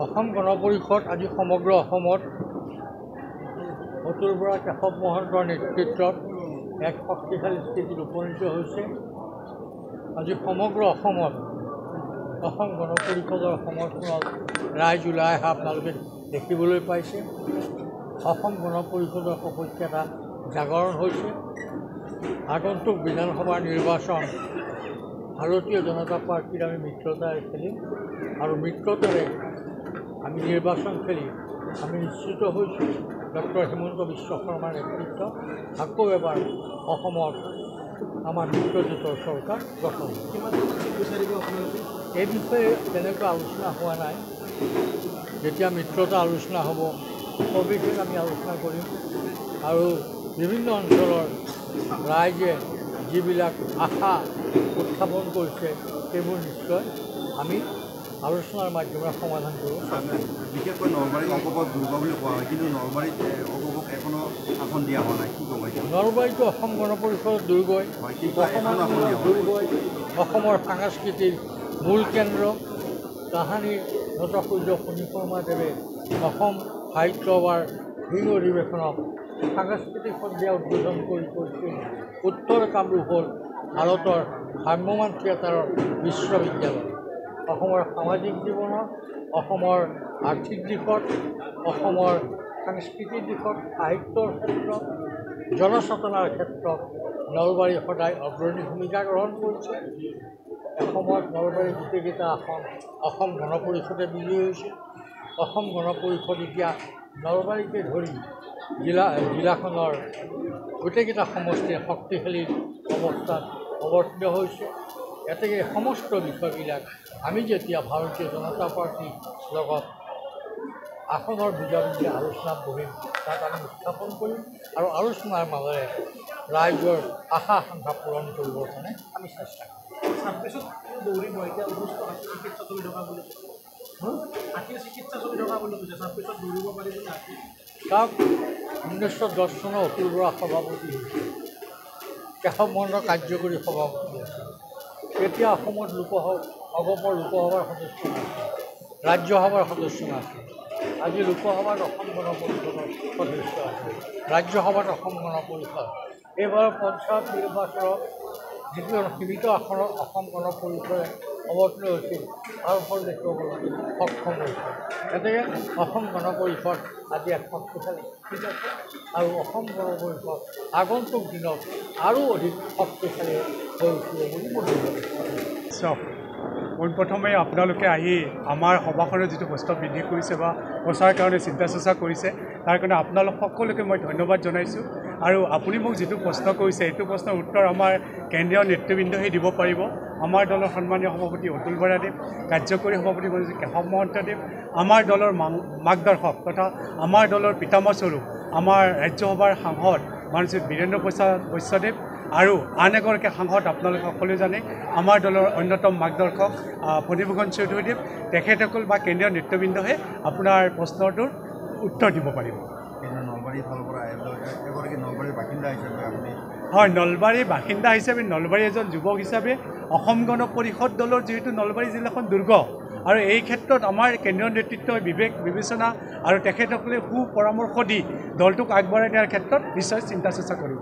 অসম গণ পৰিষদ আজি সমগ্ৰ অসমত অতুল বৰা কেশৱ মহন্তৰ নেতৃত্বত এক শক্তিশালী স্থিতিত উপনীত হৈছে। আজি সমগ্ৰ অসমত অসম গণ পৰিষদৰ সমৰ্থনত ৰাইজ ওলাই অহা আপোনালোকে দেখিবলৈ পাইছে। অসম গণ পৰিষদৰ সপক্ষে এটা জাগৰণ হৈছে। আগন্তুক বিধানসভাৰ নিৰ্বাচন ভাৰতীয় জনতা পাৰ্টিৰ আমি মিত্ৰতাৰে খেলিম আৰু মিত্ৰতাৰে আমি নিৰ্বাচন খেলি আমি নিশ্চিত হৈছোঁ ডক্টৰ হিমন্ত বিশ্ব শৰ্মাৰ নেতৃত্ব আকৌ এবাৰ অসমত আমাৰ মিত্ৰজোঁটৰ চৰকাৰ গঠন এই বিষয়ে তেনেকুৱা আলোচনা হোৱা নাই। যেতিয়া মিত্ৰতা আলোচনা হ'ব সবিশেষ আমি আলোচনা কৰিম আৰু বিভিন্ন অঞ্চলৰ ৰাইজে যিবিলাক আশা উত্থাপন কৰিছে সেইবোৰ নিশ্চয় আমি আলোচনাৰ মাধ্যমেৰে সমাধান কৰোঁ। বিশেষকৈ নলবাৰীত অংকপথ দুৰ্গ বুলি কোৱা হয়, কিন্তু নলবাৰীত অংকপথ এখনো আসন দিয়া হোৱা নাই, কি ক'ব? নলবাৰীতো অসম গণ পৰিষদৰ দুৰ্গই অসমৰ সাংস্কৃতিক মূল কেন্দ্ৰ। তাহানিৰ নটসূৰ্য ফণী শৰ্মাদেৱে অসম সাহিত্য সভাৰ এই অধিৱেশনক সাংস্কৃতিক সন্ধিয়া উদ্বোধন কৰি কৈছিল উত্তৰ কামৰূপ হ'ল ভাৰতৰ ভ্ৰাম্যমাণ থিয়েটাৰৰ বিশ্ববিদ্যালয়। অসমৰ সামাজিক জীৱনত, অসমৰ আৰ্থিক দিশত, অসমৰ সাংস্কৃতিক দিশত, সাহিত্যৰ ক্ষেত্ৰত, জনচেতনাৰ ক্ষেত্ৰত নলবাৰী সদায় অগ্ৰণী ভূমিকা গ্ৰহণ কৰিছে। এসময়ত নলবাৰীৰ গোটেইকেইটা আসন অসম গণ পৰিষদে বিজয়ী হৈছিল। অসম গণ পৰিষদ এতিয়া নলবাৰীকে ধৰি জিলাখনৰ গোটেইকেইটা সমষ্টিৰ শক্তিশালী অৱস্থাত অৱতীৰ্ণ হৈছে। এতেকে সমস্ত বিষয়বিলাক আমি যেতিয়া ভাৰতীয় জনতা পাৰ্টিৰ লগত আসনৰ বুজাবুজি আলোচনাত বহিম তাত আমি উত্থাপন কৰিম আৰু আলোচনাৰ মাজেৰে ৰাইজৰ আশা আকাংক্ষা পূৰণ কৰিবৰ কাৰণে আমি চেষ্টা কৰিম। তাক 1910 চনৰ অতুল বৰা সভাপতি হৈছিল, কেশৱ মহন্তৰ কাৰ্যকৰী সভাপতি আছিল। তেতিয়া অসমত অগপৰ লোকসভাৰ সদস্য নাছিল, ৰাজ্যসভাৰ সদস্য নাছিল। আজি লোকসভাত অসম গণ পৰিষদৰ সদস্য আছে, ৰাজ্যসভাত অসম গণ পৰিষদ। এইবাৰ পঞ্চায়ত নিৰ্বাচনত যিটো সীমিত আসনত অসম গণ পৰিষদে অৱতীৰ্ণ হৈছিল তাৰ ফল দেখুৱাবলৈ সক্ষম হৈছে। গতিকে অসম গণ পৰিষদ আজি এক শক্তিশালী স্থিতিত আছে আৰু অসম গণ পৰিষদ আগন্তুক দিনত আৰু অধিক শক্তিশালী হৈ উঠিব বুলি মই চাওক, পোনপ্ৰথমে আপোনালোকে আহি আমাৰ সভাখনৰ যিটো প্ৰস্তাৱ বৃদ্ধি কৰিছে বা প্ৰচাৰৰ কাৰণে চিন্তা চৰ্চা কৰিছে তাৰ কাৰণে আপোনালোক সকলোকে মই ধন্যবাদ জনাইছোঁ। আৰু আপুনি মোক যিটো প্ৰশ্ন কৰিছে এইটো প্ৰশ্নৰ উত্তৰ আমাৰ কেন্দ্ৰীয় নেতৃবৃন্দহে দিব পাৰিব। আমাৰ দলৰ সন্মানীয় সভাপতি অতুল বৰাদেৱ, কাৰ্যকৰী সভাপতি কেশৱ মহন্তদেৱ, আমাৰ দলৰ মাৰ্গদৰ্শক তথা আমাৰ দলৰ পিতামহস্বৰূপ আমাৰ ৰাজ্যসভাৰ সাংসদ মাননীয় বীৰেন্দ্ৰ প্ৰসাদ বৈশ্যদেৱ আৰু আন এগৰাকী সাংসদ আপোনালোকে সকলোৱে জানে আমাৰ দলৰ অন্যতম মাৰ্গদৰ্শক ফণীভূষণ চৌধুৰীদেৱ, তেখেতসকল বা কেন্দ্ৰীয় নেতৃবৃন্দহে আপোনাৰ প্ৰশ্নটোৰ উত্তৰ দিব পাৰিব। নলবাৰীৰ ফালৰ পৰা এগৰাকী নলবাৰীৰ বাসিন্দা হিচাপে আপুনি হয়, নলবাৰীৰ বাসিন্দা হিচাপে নলবাৰী এজন যুৱক হিচাপে অসম গণ পৰিষদ দলৰ যিহেতু নলবাৰী জিলাখন দুৰ্গ আৰু এই ক্ষেত্ৰত আমাৰ কেন্দ্ৰীয় নেতৃত্বই বিবেক বিবেচনা আৰু তেখেতসকলে সু পৰামৰ্শ দি দলটোক আগবঢ়াই নিয়াৰ ক্ষেত্ৰত নিশ্চয় চিন্তা চৰ্চা কৰিব।